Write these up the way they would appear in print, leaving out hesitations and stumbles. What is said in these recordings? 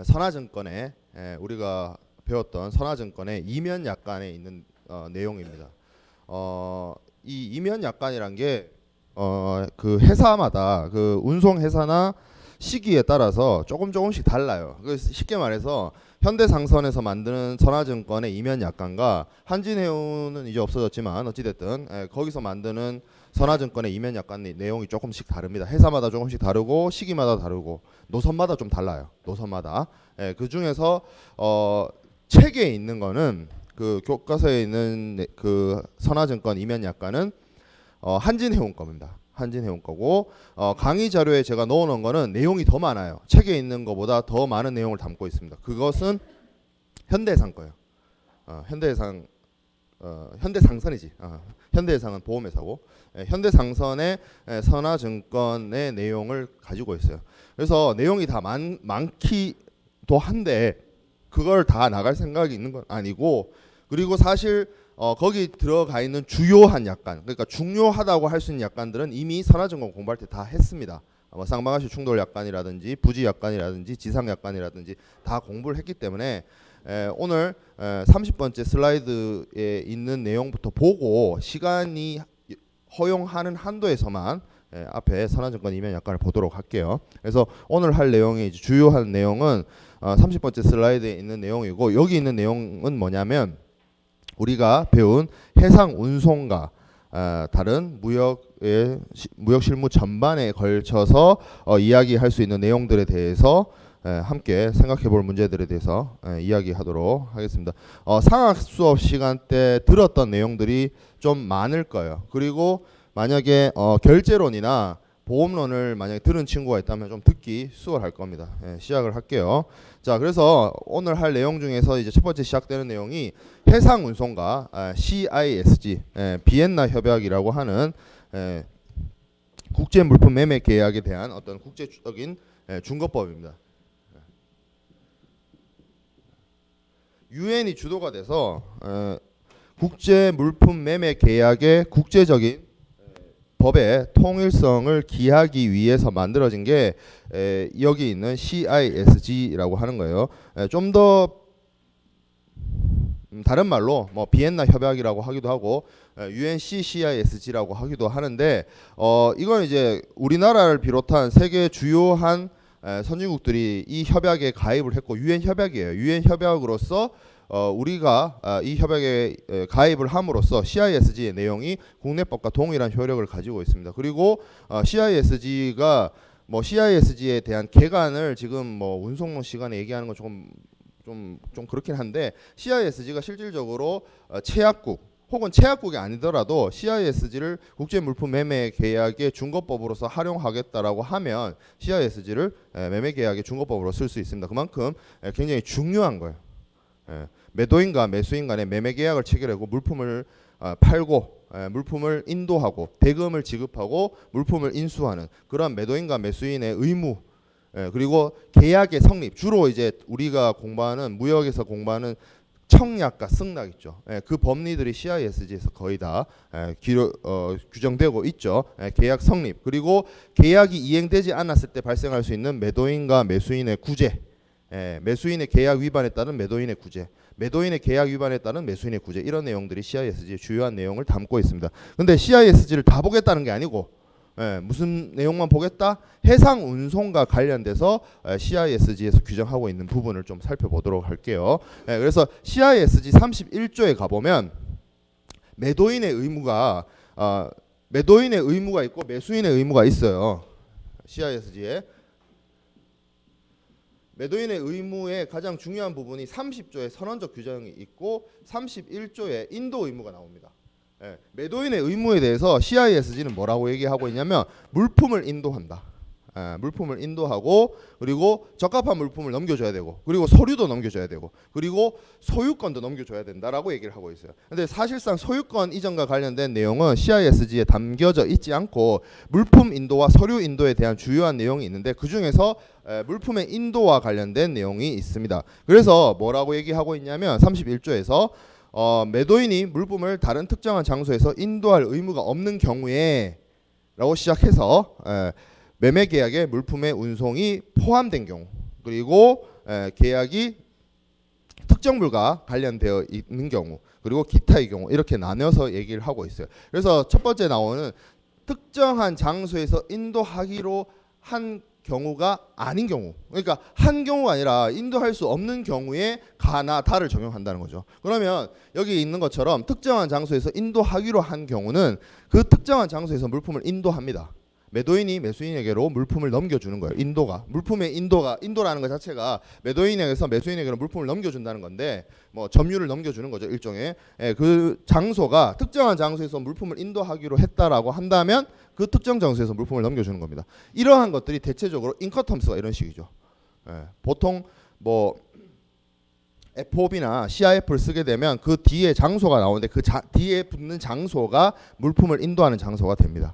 선화증권에 우리가 배웠던 선화증권의 이면약관에 있는 내용입니다. 이 이면약관이란 게 그 회사마다 그 운송 회사나 시기에 따라서 조금씩 달라요. 쉽게 말해서 현대상선에서 만드는 선화증권의 이면약관과 한진해운은 이제 없어졌지만 어찌됐든 거기서 만드는 선화증권의 이면약관 내용이 조금씩 다릅니다. 회사마다 조금씩 다르고 시기마다 다르고 노선마다 좀 달라요. 노선마다. 그 중에서 책에 있는 거는 그 교과서에 있는 그 선화증권 이면약관은 한진해운 겁니다. 한진해운 거고 강의 자료에 제가 넣어놓은 거는 내용이 더 많아요. 책에 있는 것보다 더 많은 내용을 담고 있습니다. 그것은 현대해상 거예요. 현대상선이지. 현대해상은 보험회사고 현대상선의 선화증권의 내용을 가지고 있어요. 그래서 내용이 다 많기도 한데 그걸 다 나갈 생각이 있는 건 아니고, 그리고 사실 거기 들어가 있는 주요한 약관, 그러니까 중요하다고 할 수 있는 약관들은 이미 선화증권 공부할 때 다 했습니다. 쌍방하시 충돌 약관이라든지 부지 약관이라든지 지상 약관이라든지 다 공부를 했기 때문에 오늘 30번째 슬라이드에 있는 내용부터 보고 시간이 허용하는 한도에서만 앞에 선화증권 이면 약관을 보도록 할게요. 그래서 오늘 할 내용이 주요한 내용은 30번째 슬라이드에 있는 내용이고, 여기 있는 내용은 뭐냐면 우리가 배운 해상 운송과 다른 무역 실무 전반에 걸쳐서 이야기할 수 있는 내용들에 대해서 함께 생각해 볼 문제들에 대해서 이야기하도록 하겠습니다. 상학 수업 시간 때 들었던 내용들이 좀 많을 거예요. 그리고 만약에 결제론이나 보험론을 만약에 들은 친구가 있다면 좀 듣기 수월할 겁니다. 시작을 할게요. 자, 그래서 오늘 할 내용 중에서 이제 첫 번째 시작되는 내용이 해상 운송과 CISG, 비엔나 협약이라고 하는 국제 물품 매매 계약에 대한 어떤 국제적인 준거법입니다. 유엔이 주도가 돼서 국제 물품 매매 계약의 국제적인 법의 통일성을 기하기 위해서 만들어진 게 여기 있는 CISG라고 하는 거예요. 좀 더 다른 말로 뭐 비엔나 협약이라고 하기도 하고 UNCCISG라고 하기도 하는데 이건 이제 우리나라를 비롯한 세계 주요한 선진국들이 이 협약에 가입을 했고, 유엔 협약이에요. 유엔 협약으로서 우리가 이 협약에 가입을 함으로써 CISG의 내용이 국내법과 동일한 효력을 가지고 있습니다. 그리고 CISG가 뭐 CISG에 대한 개관을 지금 뭐 운송론 시간에 얘기하는 건 좀 그렇긴 한데, CISG가 실질적으로 최약국 혹은 최약국이 아니더라도 CISG를 국제물품매매 계약의 준거법으로서 활용하겠다라고 하면 CISG를 매매 계약의 준거법으로 쓸 수 있습니다. 그만큼 굉장히 중요한 거예요. 매도인과 매수인 간의 매매 계약을 체결하고 물품을 팔고 물품을 인도하고 대금을 지급하고 물품을 인수하는 그런 매도인과 매수인의 의무, 그리고 계약의 성립, 주로 이제 우리가 공부하는 무역에서 공부하는 청약과 승낙 있죠. 그 법리들이 CISG에서 거의 다 규정되고 있죠. 계약 성립, 그리고 계약이 이행되지 않았을 때 발생할 수 있는 매도인과 매수인의 구제, 매수인의 계약 위반에 따른 매도인의 구제, 매도인의 계약 위반에 따른 매수인의 구제, 이런 내용들이 CISG의 주요한 내용을 담고 있습니다. 근데 CISG를 다 보겠다는 게 아니고 무슨 내용만 보겠다? 해상 운송과 관련돼서 CISG에서 규정하고 있는 부분을 좀 살펴보도록 할게요. 그래서 CISG 31조에 가보면 매도인의 의무가 있고 매수인의 의무가 있어요. CISG에 매도인의 의무의 가장 중요한 부분이 30조에 선언적 규정이 있고 31조에 인도 의무가 나옵니다. 매도인의 의무에 대해서 CISG는 뭐라고 얘기하고 있냐면 물품을 인도한다. 물품을 인도하고, 그리고 적합한 물품을 넘겨줘야 되고, 그리고 서류도 넘겨줘야 되고, 그리고 소유권도 넘겨줘야 된다라고 얘기를 하고 있어요. 근데 사실상 소유권 이전과 관련된 내용은 CISG에 담겨져 있지 않고 물품 인도와 서류 인도에 대한 주요한 내용이 있는데, 그 중에서 물품의 인도와 관련된 내용이 있습니다. 그래서 뭐라고 얘기하고 있냐면 31조에서 매도인이 물품을 다른 특정한 장소에서 인도할 의무가 없는 경우에 라고 시작해서 매매계약에 물품의 운송이 포함된 경우, 그리고 계약이 특정물과 관련되어 있는 경우, 그리고 기타의 경우, 이렇게 나눠서 얘기를 하고 있어요. 그래서 첫 번째 나오는 특정한 장소에서 인도하기로 한 경우가 아닌 경우, 그러니까 한 경우가 아니라 인도할 수 없는 경우에 가나 다를 적용한다는 거죠. 그러면 여기 있는 것처럼 특정한 장소에서 인도하기로 한 경우는 그 특정한 장소에서 물품을 인도합니다. 매도인이 매수인에게로 물품을 넘겨주는 거예요. 인도가, 물품의 인도라는 것 자체가 매도인에게서 매수인에게로 물품을 넘겨준다는 건데, 뭐 점유를 넘겨주는 거죠, 일종의. 그 장소가 특정한 장소에서 물품을 인도하기로 했다라고 한다면 그 특정 장소에서 물품을 넘겨주는 겁니다. 이러한 것들이 대체적으로 인커텀스가 이런 식이죠. 보통 뭐 FOB나 CIF를 쓰게 되면 그 뒤에 장소가 나오는데 그 뒤에 붙는 장소가 물품을 인도하는 장소가 됩니다.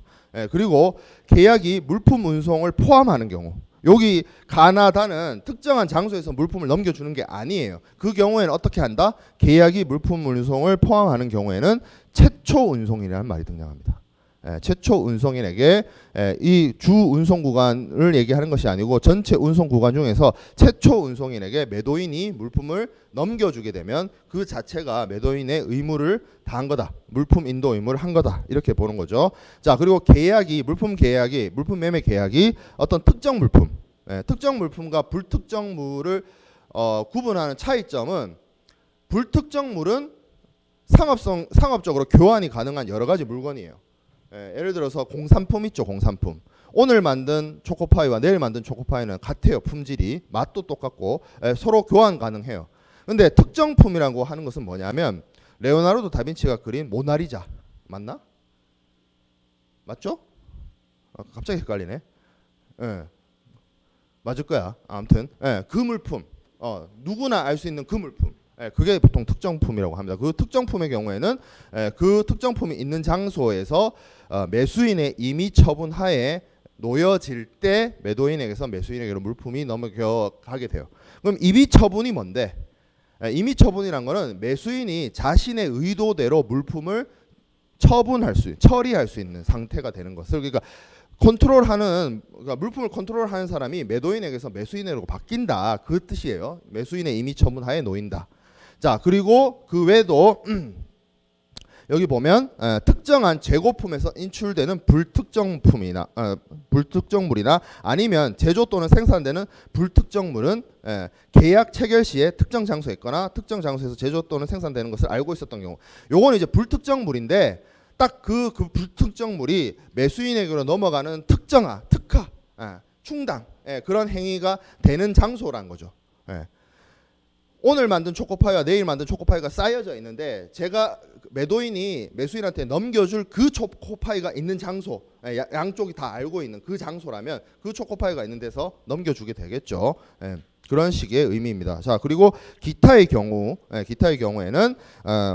그리고 계약이 물품 운송을 포함하는 경우, 여기 가나다는 특정한 장소에서 물품을 넘겨주는 게 아니에요. 그 경우에는 어떻게 한다? 계약이 물품 운송을 포함하는 경우에는 최초 운송이라는 말이 등장합니다. 최초 운송인에게 이 주 운송 구간을 얘기하는 것이 아니고 전체 운송 구간 중에서 최초 운송인에게 매도인이 물품을 넘겨주게 되면 그 자체가 매도인의 의무를 다한 거다. 물품 인도 의무를 한 거다. 이렇게 보는 거죠. 자, 그리고 계약이 물품 매매 계약이 어떤 특정 물품, 특정 물품과 불특정물을 구분하는 차이점은, 불특정물은 상업적으로 교환이 가능한 여러 가지 물건이에요. 예를 들어서 공산품 있죠, 공산품. 오늘 만든 초코파이와 내일 만든 초코파이는 같아요. 품질이, 맛도 똑같고 서로 교환 가능해요. 근데 특정품이라고 하는 것은 뭐냐면, 레오나르도 다빈치가 그린 모나리자 맞나? 맞죠? 갑자기 헷갈리네. 맞을 거야. 아무튼 그 물품, 누구나 알 수 있는 그 물품, 그게 보통 특정품이라고 합니다. 그 특정품의 경우에는 그 특정품이 있는 장소에서 매수인의 임의 처분하에 놓여질 때 매도인에게서 매수인에게로 물품이 넘어가게 돼요. 그럼 임의 처분이 뭔데? 임의 처분이란 거는 매수인이 자신의 의도대로 물품을 처리할 수 있는 상태가 되는 것을, 그러니까 그러니까 물품을 컨트롤하는 사람이 매도인에게서 매수인으로 바뀐다, 그 뜻이에요. 매수인의 임의 처분하에 놓인다. 자, 그리고 그 외에도 여기 보면 특정한 재고품에서 인출되는 불특정물이나 아니면 제조 또는 생산되는 불특정물은 계약 체결 시에 특정 장소에 있거나 특정 장소에서 제조 또는 생산되는 것을 알고 있었던 경우, 요거는 이제 불특정물인데 딱 그 불특정물이 매수인에게로 넘어가는 특정화, 특화, 충당, 그런 행위가 되는 장소란 거죠. 오늘 만든 초코파이와 내일 만든 초코파이가 쌓여져 있는데 제가 매도인이 매수인한테 넘겨줄 그 초코파이가 있는 장소, 양쪽이 다 알고 있는 그 장소라면 그 초코파이가 있는 데서 넘겨주게 되겠죠. 그런 식의 의미입니다. 자, 그리고 기타의 경우에는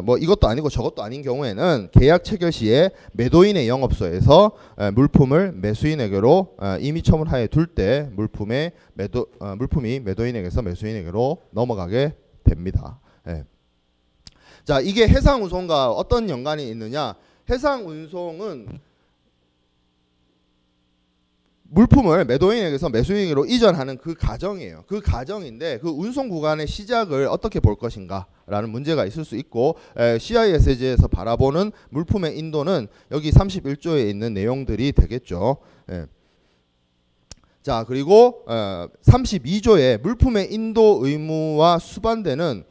뭐 이것도 아니고 저것도 아닌 경우에는 계약 체결 시에 매도인의 영업소에서 물품을 매수인에게로 임의 처분하에 둘 때 물품이 매도인에게서 매수인에게로 넘어가게 됩니다. 자, 이게 해상운송과 어떤 연관이 있느냐? 해상운송은 물품을 매도인에게서 매수인에게로 이전하는 그 과정이에요. 그 과정인데 그 운송 구간의 시작을 어떻게 볼 것인가 라는 문제가 있을 수 있고, CISG에서 바라보는 물품의 인도는 여기 31조에 있는 내용들이 되겠죠. 자, 그리고 32조에 물품의 인도 의무와 수반되는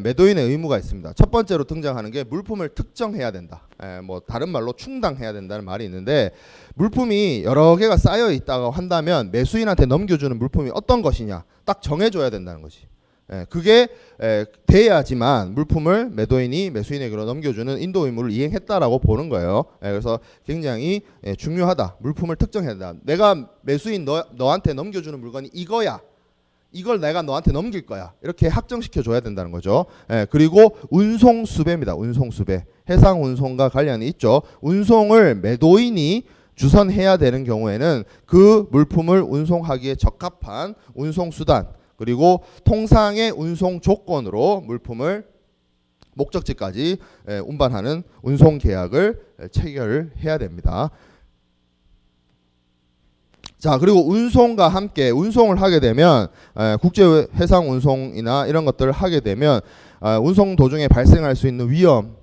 매도인의 의무가 있습니다. 첫 번째로 등장하는 게 물품을 특정해야 된다. 뭐 다른 말로 충당해야 된다는 말이 있는데, 물품이 여러 개가 쌓여 있다고 한다면 매수인한테 넘겨주는 물품이 어떤 것이냐 딱 정해줘야 된다는 거지. 그게 돼야지만 물품을 매도인이 매수인에게로 넘겨주는 인도 의무를 이행했다라고 보는 거예요. 그래서 굉장히 중요하다. 물품을 특정해야 된다. 내가 매수인 너한테 넘겨주는 물건이 이거야. 이걸 내가 너한테 넘길 거야. 이렇게 확정시켜 줘야 된다는 거죠. 그리고 운송수배입니다. 운송수배. 해상운송과 관련이 있죠. 운송을 매도인이 주선해야 되는 경우에는 그 물품을 운송하기에 적합한 운송수단, 그리고 통상의 운송 조건으로 물품을 목적지까지 운반하는 운송계약을 체결해야 됩니다. 자, 그리고 운송과 함께 운송을 하게 되면 국제 해상 운송이나 이런 것들을 하게 되면 운송 도중에 발생할 수 있는 위험,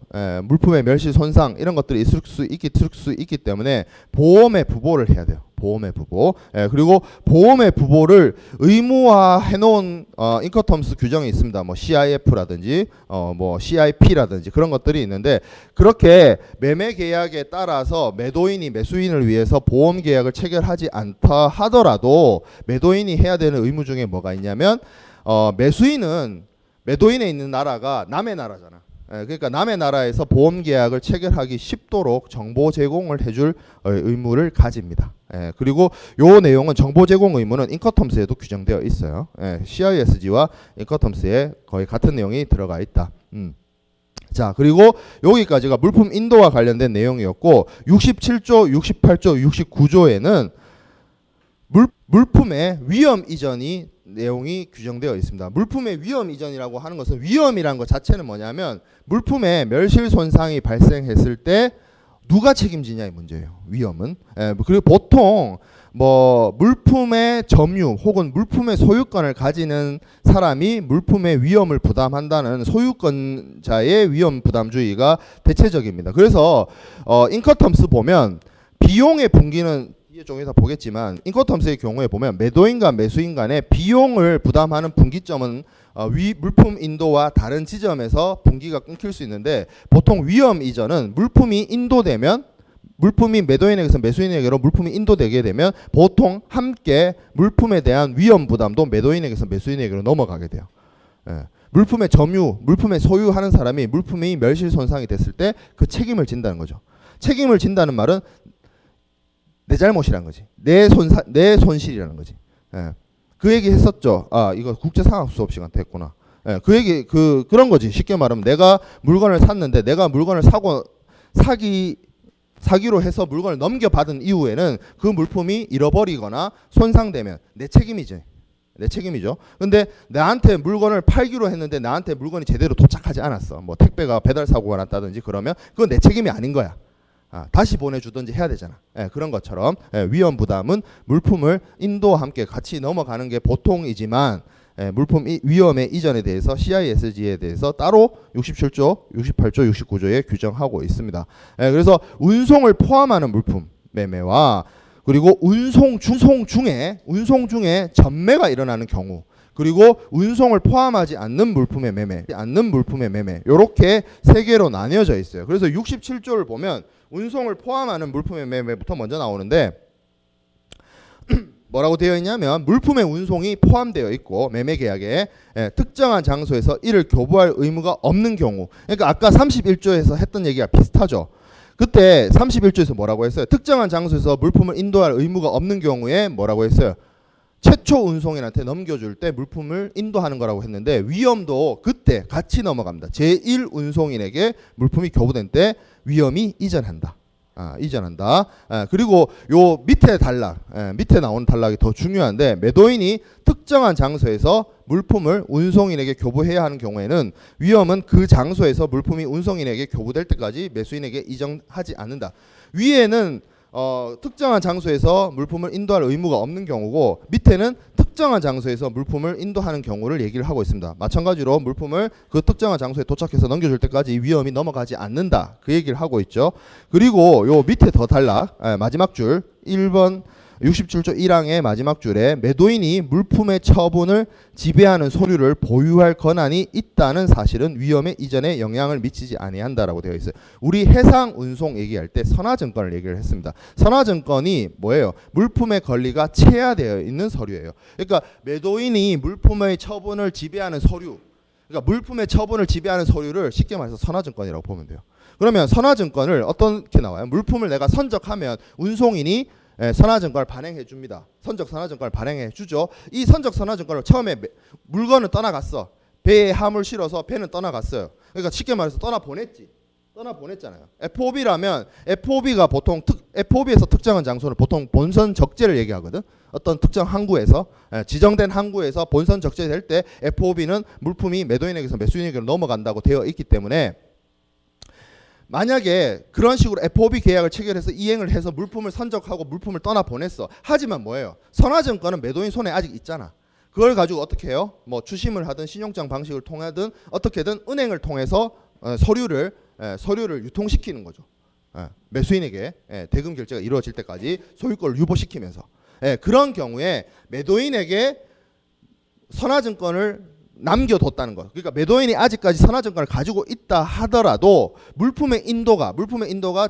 물품의 멸실 손상 이런 것들이 있을 수 있기 때문에 보험의 부보를 해야 돼요. 보험의 부보. 그리고 보험의 부보를 의무화해 놓은 인커텀스 규정이 있습니다. 뭐 CIF라든지 뭐 CIP라든지 그런 것들이 있는데, 그렇게 매매 계약에 따라서 매도인이 매수인을 위해서 보험 계약을 체결하지 않다 하더라도 매도인이 해야 되는 의무 중에 뭐가 있냐면, 매수인은 매도인에 있는 나라가 남의 나라잖아. 그러니까 남의 나라에서 보험 계약을 체결하기 쉽도록 정보 제공을 해줄 의무를 가집니다. 그리고 요 내용은 정보 제공 의무는 인커텀스에도 규정되어 있어요. CISG와 인커텀스에 거의 같은 내용이 들어가 있다. 자, 그리고 여기까지가 물품 인도와 관련된 내용이었고, 67조, 68조, 69조에는 물품의 위험 이전이 내용이 규정되어 있습니다. 물품의 위험 이전이라고 하는 것은, 위험이라는 것 자체는 뭐냐면 물품의 멸실 손상이 발생했을 때 누가 책임지냐의 문제예요. 위험은. 그리고 보통 뭐 물품의 점유 혹은 물품의 소유권을 가지는 사람이 물품의 위험을 부담한다는 소유권자의 위험 부담주의가 대체적입니다. 그래서 인커텀스 보면 비용의 분기는 좀 이따 보겠지만, 인커텀스의 경우에 보면 매도인과 매수인 간의 비용을 부담하는 분기점은 물품 인도와 다른 지점에서 분기가 끊길 수 있는데, 보통 위험 이전은 물품이 인도되면, 물품이 매도인에게서 매수인에게로 물품이 인도되게 되면 보통 함께 물품에 대한 위험 부담도 매도인에게서 매수인에게로 넘어가게 돼요. 물품의 점유, 물품의 소유하는 사람이 물품이 멸실 손상이 됐을 때 그 책임을 진다는 거죠. 책임을 진다는 말은 내 잘못이란 거지. 내 손실이라는 거지. 그 얘기 했었죠. 이거 국제상학 수업 시간 때 했구나. 그 얘기, 그런 거지. 쉽게 말하면 내가 물건을 샀는데, 내가 물건을 사기로 해서 물건을 넘겨받은 이후에는 그 물품이 잃어버리거나 손상되면 내 책임이지. 내 책임이죠. 근데 나한테 물건을 팔기로 했는데 나한테 물건이 제대로 도착하지 않았어. 뭐 택배가 배달 사고가 났다든지 그러면 그건 내 책임이 아닌 거야. 다시 보내주든지 해야 되잖아. 그런 것처럼 위험 부담은 물품을 인도와 함께 같이 넘어가는 게 보통이지만, 물품 위험의 이전에 대해서 CISG에 대해서 따로 67조, 68조, 69조에 규정하고 있습니다. 그래서 운송을 포함하는 물품 매매와, 그리고 운송 중에 전매가 일어나는 경우, 그리고 운송을 포함하지 않는 물품의 매매, 이렇게 세 개로 나뉘어져 있어요. 그래서 67조를 보면 운송을 포함하는 물품의 매매부터 먼저 나오는데, 뭐라고 되어 있냐면, 물품의 운송이 포함되어 있고 매매 계약에 특정한 장소에서 이를 교부할 의무가 없는 경우, 그러니까 아까 31조에서 했던 얘기가 비슷하죠. 그때 31조에서 뭐라고 했어요? 특정한 장소에서 물품을 인도할 의무가 없는 경우에 뭐라고 했어요? 최초 운송인한테 넘겨줄 때 물품을 인도하는 거라고 했는데, 위험도 그때 같이 넘어갑니다. 제1 운송인에게 물품이 교부된 때 위험이 이전한다. 그리고 요 밑에 단락, 밑에 나오는 단락이 더 중요한데, 매도인이 특정한 장소에서 물품을 운송인에게 교부해야 하는 경우에는 위험은 그 장소에서 물품이 운송인에게 교부될 때까지 매수인에게 이전하지 않는다. 위에는 특정한 장소에서 물품을 인도할 의무가 없는 경우고, 밑에는 특정한 장소에서 물품을 인도하는 경우를 얘기를 하고 있습니다. 마찬가지로 물품을 그 특정한 장소에 도착해서 넘겨줄 때까지 위험이 넘어가지 않는다, 그 얘기를 하고 있죠. 그리고 요 밑에 더 단락, 마지막 줄 1번 67조 1항의 마지막 줄에 매도인이 물품의 처분을 지배하는 서류를 보유할 권한이 있다는 사실은 위험의 이전에 영향을 미치지 아니한다라고 되어 있어요. 우리 해상 운송 얘기할 때 선화증권을 얘기를 했습니다. 선화증권이 뭐예요? 물품의 권리가 체화되어 있는 서류예요. 그러니까 매도인이 물품의 처분을 지배하는 서류, 그러니까 물품의 처분을 지배하는 서류를 쉽게 말해서 선화증권이라고 보면 돼요. 그러면 선화증권을 어떻게 나와요? 물품을 내가 선적하면 운송인이 선화증권을 발행해 줍니다. 선적 선화증권을 발행해 주죠. 이 선적 선화증권을 처음에 물건을 떠나갔어. 배에 함을 실어서 배는 떠나갔어요. 그러니까 쉽게 말해서 떠나보냈잖아요. FOB라면 FOB가 보통 FOB에서 특정한 장소를 보통 본선 적재를 얘기하거든. 어떤 특정 항구에서 지정된 항구에서 본선 적재될 때 FOB는 물품이 매도인에게서 매수인에게로 넘어간다고 되어 있기 때문에, 만약에 그런 식으로 FOB 계약을 체결해서 이행을 해서 물품을 선적하고 물품을 떠나 보냈어. 하지만 뭐예요? 선화증권은 매도인 손에 아직 있잖아. 그걸 가지고 어떻게 해요? 뭐 추심을 하든 신용장 방식을 통하든 어떻게든 은행을 통해서 서류를 유통시키는 거죠. 매수인에게 대금 결제가 이루어질 때까지 소유권을 유보시키면서 그런 경우에 매도인에게 선화증권을 남겨뒀다는 거. 그러니까 매도인이 아직까지 선화증권을 가지고 있다 하더라도 물품의 인도가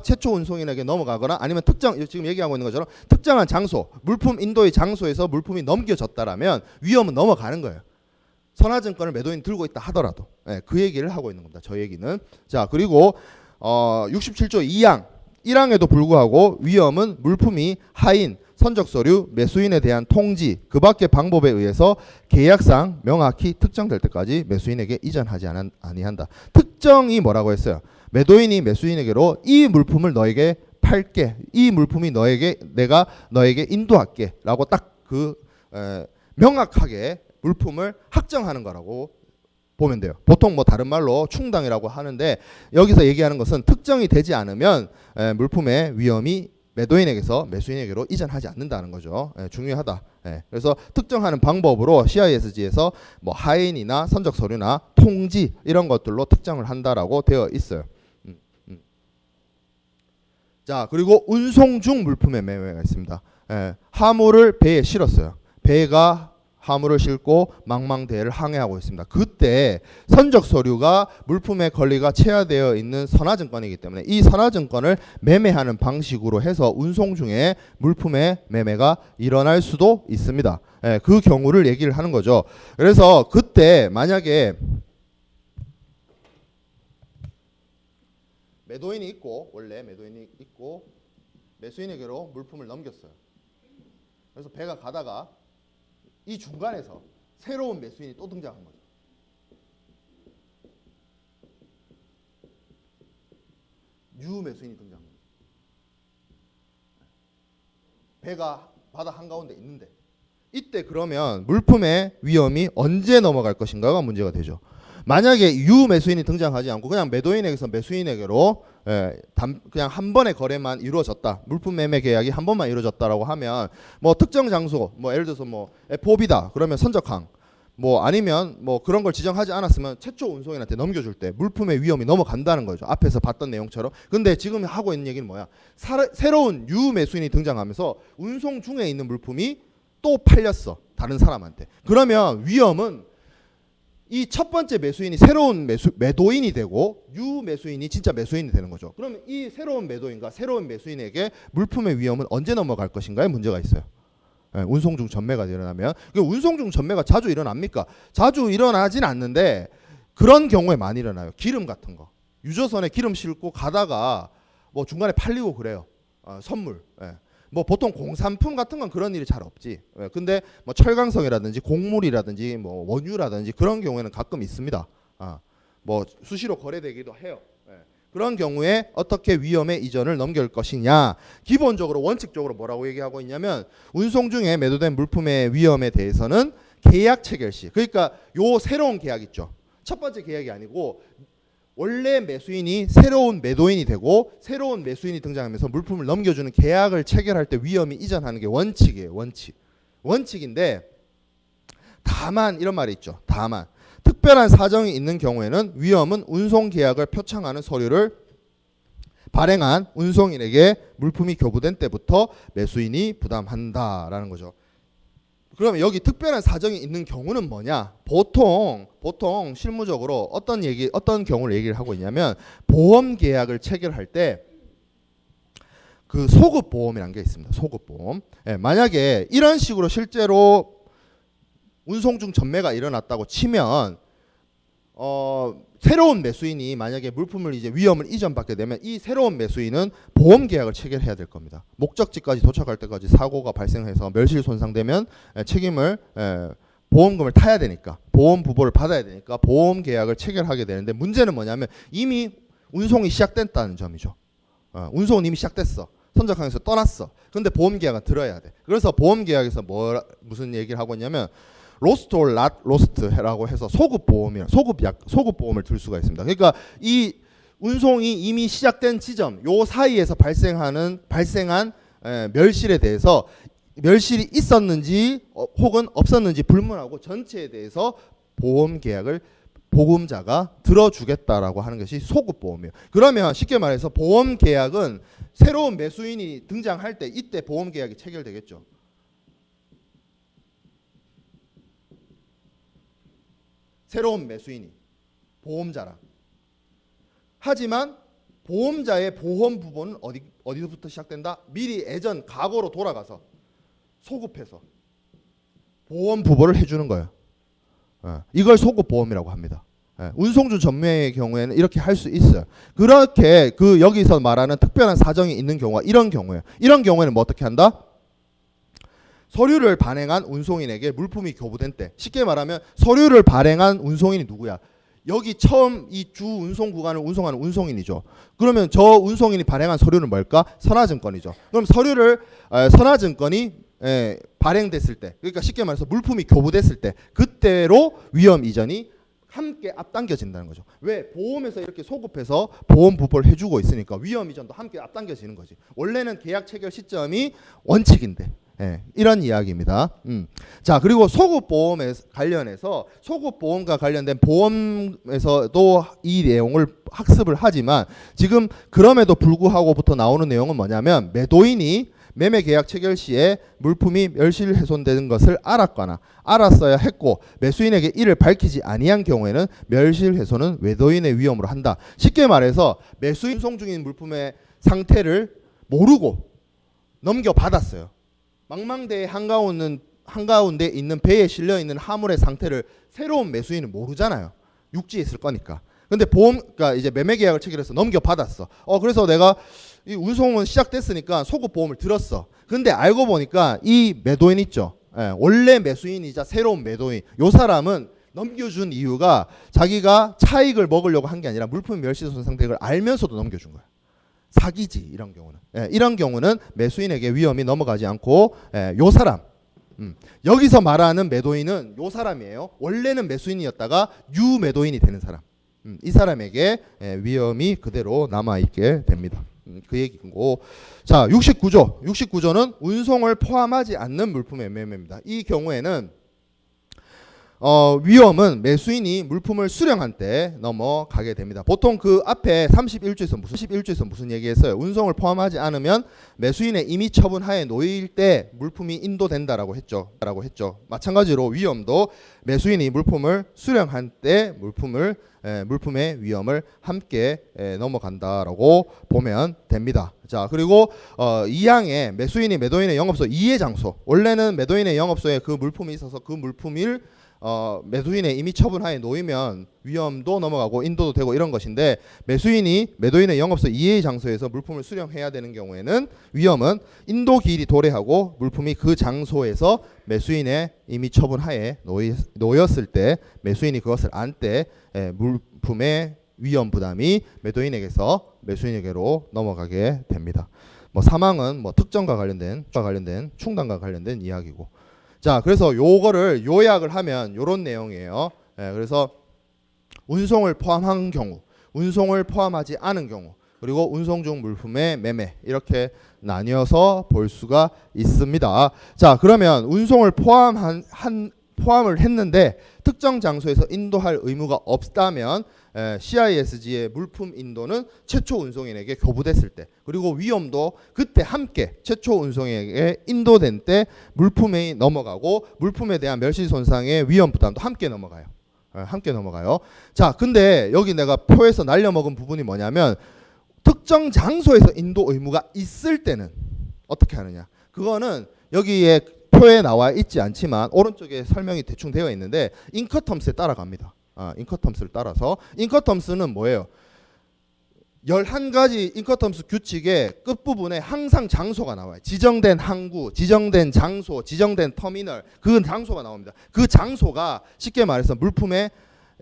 최초 운송인에게 넘어가거나 아니면 지금 얘기하고 있는 것처럼 특정한 장소, 물품 인도의 장소에서 물품이 넘겨졌다라면 위험은 넘어가는 거예요. 선화증권을 매도인 들고 있다 하더라도 그 얘기를 하고 있는 겁니다. 저 얘기는. 자, 그리고 67조 2항 1항에도 불구하고 위험은 물품이 하인, 선적서류, 매수인에 대한 통지 그 밖의 방법에 의해서 계약상 명확히 특정될 때까지 매수인에게 이전하지 아니한다. 특정이 뭐라고 했어요? 매도인이 매수인에게로 이 물품을 너에게 팔게, 이 물품이 내가 너에게 인도할게 라고 딱 명확하게 물품을 확정하는 거라고 보면 돼요. 보통 뭐 다른 말로 충당이라고 하는데 여기서 얘기하는 것은 특정이 되지 않으면 물품의 위험이 매도인에게서 매수인에게로 이전하지 않는다는 거죠. 중요하다. 그래서 특정하는 방법으로 CISG에서 뭐 하인이나 선적 서류나 통지 이런 것들로 특정을 한다라고 되어 있어요. 자, 그리고 운송 중 물품의 매매가 있습니다. 화물을 배에 실었어요. 배가 화물을 싣고 망망대해를 항해하고 있습니다. 그때 선적 서류가 물품의 권리가 체화되어 있는 선화증권이기 때문에 이 선화증권을 매매하는 방식으로 해서 운송 중에 물품의 매매가 일어날 수도 있습니다. 그 경우를 얘기를 하는 거죠. 그래서 그때 만약에 매도인이 있고 원래 매도인이 있고 매수인에게로 물품을 넘겼어요. 그래서 배가 가다가 이 중간에서 새로운 매수인이 또 등장한 거죠. 뉴 매수인이 등장한 거죠. 배가 바다 한가운데 있는데 이때 그러면 물품의 위험이 언제 넘어갈 것인가가 문제가 되죠. 만약에 유 매수인이 등장하지 않고 그냥 매도인에게서 매수인에게로 그냥 한 번의 거래만 이루어졌다. 물품 매매 계약이 한 번만 이루어졌다라고 하면 뭐 특정 장소, 뭐 예를 들어서 뭐 FOB다. 그러면 선적항. 뭐 아니면 뭐 그런 걸 지정하지 않았으면 최초 운송인한테 넘겨줄 때 물품의 위험이 넘어간다는 거죠. 앞에서 봤던 내용처럼. 근데 지금 하고 있는 얘기는 뭐야? 새로운 유 매수인이 등장하면서 운송 중에 있는 물품이 또 팔렸어. 다른 사람한테. 그러면 위험은 이 첫 번째 매수인이 새로운 매도인이 되고 유 매수인이 진짜 매수인이 되는 거죠. 그러면 이 새로운 매도인과 새로운 매수인에게 물품의 위험은 언제 넘어갈 것인가에 문제가 있어요. 운송 중 전매가 일어나면. 운송 중 전매가 자주 일어납니까? 자주 일어나진 않는데 그런 경우에 많이 일어나요. 기름 같은 거. 유조선에 기름 싣고 가다가 뭐 중간에 팔리고 그래요. 선물. 뭐 보통 공산품 같은 건 그런 일이 잘 없지. 근데 뭐 철강성이라든지 곡물이라든지 뭐 원유라든지 그런 경우에는 가끔 있습니다. 뭐 수시로 거래되기도 해요. 그런 경우에 어떻게 위험의 이전을 넘길 것이냐. 기본적으로 원칙적으로 뭐라고 얘기하고 있냐면 운송 중에 매도된 물품의 위험에 대해서는 계약 체결 시. 그러니까 요 새로운 계약 있죠. 첫 번째 계약이 아니고 원래 매수인이 새로운 매도인이 되고 새로운 매수인이 등장하면서 물품을 넘겨주는 계약을 체결할 때 위험이 이전하는 게 원칙이에요. 원칙인데 다만 이런 말이 있죠. 다만 특별한 사정이 있는 경우에는 위험은 운송계약을 표창하는 서류를 발행한 운송인에게 물품이 교부된 때부터 매수인이 부담한다라는 거죠. 그러면 여기 특별한 사정이 있는 경우는 뭐냐? 보통 실무적으로 어떤 경우를 얘기를 하고 있냐면 보험 계약을 체결할 때 그 소급 보험이라는 게 있습니다. 소급 보험. 만약에 이런 식으로 실제로 운송 중 전매가 일어났다고 치면 새로운 매수인이 만약에 물품을 이제 위험을 이전받게 되면 이 새로운 매수인은 보험 계약을 체결해야 될 겁니다. 목적지까지 도착할 때까지 사고가 발생해서 멸실 손상되면 책임을 보험금을 타야 되니까 보험 부보를 받아야 되니까 보험 계약을 체결하게 되는데 문제는 뭐냐면 이미 운송이 시작됐다는 점이죠. 운송은 이미 시작됐어. 선적항에서 떠났어. 근데 보험 계약은 들어야 돼. 그래서 보험 계약에서 무슨 얘기를 하고 있냐면 로스트 or not lost라고 해서 소급 보험을 들 수가 있습니다. 그러니까 이 운송이 이미 시작된 지점 요 사이에서 발생한 멸실에 대해서 멸실이 있었는지 혹은 없었는지 불문하고 전체에 대해서 보험 계약을 보금자가 들어주겠다라고 하는 것이 소급보험이에요. 그러면 쉽게 말해서 보험 계약은 새로운 매수인이 등장할 때 이때 보험 계약이 체결되겠죠. 새로운 매수인이 보험자라. 하지만 보험자의 보험 부분은 어디서부터 시작된다? 미리 예전 과거로 돌아가서 소급해서 보험 부보를 해주는 거예요. 이걸 소급보험이라고 합니다. 운송주 전매의 경우에는 이렇게 할 수 있어요. 그렇게 그 여기서 말하는 특별한 사정이 있는 경우가 이런 경우예요. 이런 경우에는 뭐 어떻게 한다? 서류를 발행한 운송인에게 물품이 교부된 때, 쉽게 말하면 서류를 발행한 운송인이 누구야? 여기 처음 이 주 운송 구간을 운송하는 운송인이죠. 그러면 저 운송인이 발행한 서류는 뭘까? 선화증권이죠. 그럼 서류를 선화증권이 발행됐을 때, 그러니까 쉽게 말해서 물품이 교부됐을 때, 그때로 위험 이전이 함께 앞당겨진다는 거죠. 왜? 보험에서 이렇게 소급해서 보험 부보를 해주고 있으니까 위험 이전도 함께 앞당겨지는 거지. 원래는 계약 체결 시점이 원칙인데. 이런 이야기입니다. 자, 그리고 소급보험에 관련해서 소급보험과 관련된 보험에서도 이 내용을 학습을 하지만 지금 그럼에도 불구하고부터 나오는 내용은 뭐냐면 매도인이 매매계약 체결 시에 물품이 멸실 훼손되는 것을 알았거나 알았어야 했고 매수인에게 이를 밝히지 아니한 경우에는 멸실 훼손은 매도인의 위험으로 한다. 쉽게 말해서 매수인 운송 중인 물품의 상태를 모르고 넘겨받았어요. 망망대해 한가운데 있는 배에 실려 있는 화물의 상태를 새로운 매수인은 모르잖아요. 육지에 있을 거니까. 근데 그러니까 이제 매매 계약을 체결해서 넘겨받았어. 그래서 내가 이 운송은 시작됐으니까 소급 보험을 들었어. 근데 알고 보니까 이 매도인 있죠. 원래 매수인이자 새로운 매도인. 요 사람은 넘겨준 이유가 자기가 차익을 먹으려고 한 게 아니라 물품 멸실훼손 상태를 알면서도 넘겨준 거야. 사기지 이런 경우는. 이런 경우는 매수인에게 위험이 넘어가지 않고 요 사람. 여기서 말하는 매도인은 요 사람이에요. 원래는 매수인이었다가 유매도인이 되는 사람. 이 사람에게 위험이 그대로 남아있게 됩니다. 그 얘기고. 자, 69조. 69조는 운송을 포함하지 않는 물품의 매매입니다. 이 경우에는 위험은 매수인이 물품을 수령한 때 넘어가게 됩니다. 보통 그 앞에 31조에서 무슨 얘기했어요? 운송을 포함하지 않으면 매수인의 임의 처분하에 놓일 때 물품이 인도된다라고 했죠. 마찬가지로 위험도 매수인이 물품을 수령한 때 물품의 위험을 함께 넘어간다라고 보면 됩니다. 자, 그리고 2항에 매수인이 매도인의 영업소 이해 장소, 원래는 매도인의 영업소에 그 물품이 있어서 그 물품을 매수인의 임의 처분하에 놓이면 위험도 넘어가고 인도도 되고 이런 것인데, 매수인이 매도인의 영업소 이해의 장소에서 물품을 수령해야 되는 경우에는 위험은 인도 기일이 도래하고 물품이 그 장소에서 매수인의 임의 처분하에 놓였을 때 매수인이 그것을 안 때 물품의 위험 부담이 매도인에게서 매수인에게로 넘어가게 됩니다. 뭐 사망은 뭐 특정과 관련된 충당과 관련된 이야기고. 자, 그래서 요거를 요약을 하면 요런 내용이에요. 그래서 운송을 포함한 경우, 운송을 포함하지 않은 경우, 그리고 운송 중 물품의 매매, 이렇게 나뉘어서 볼 수가 있습니다. 자, 그러면 운송을 포함을 했는데 특정 장소에서 인도할 의무가 없다면 CISG의 물품 인도는 최초 운송인에게 교부됐을 때, 그리고 위험도 그때 함께 최초 운송인에게 인도된 때 물품이 넘어가고 물품에 대한 멸실 손상의 위험 부담도 함께 넘어가요. 자, 근데 여기 내가 표에서 날려먹은 부분이 뭐냐면 특정 장소에서 인도 의무가 있을 때는 어떻게 하느냐. 그거는 여기에 표에 나와 있지 않지만 오른쪽에 설명이 대충 되어 있는데 인커텀스에 따라갑니다. 인커텀스를 따라서. 인커텀스는 뭐예요? 11가지 인커텀스 규칙의 끝부분에 항상 장소가 나와요. 지정된 항구, 지정된 장소, 지정된 터미널, 그 장소가 나옵니다. 그 장소가 쉽게 말해서 물품의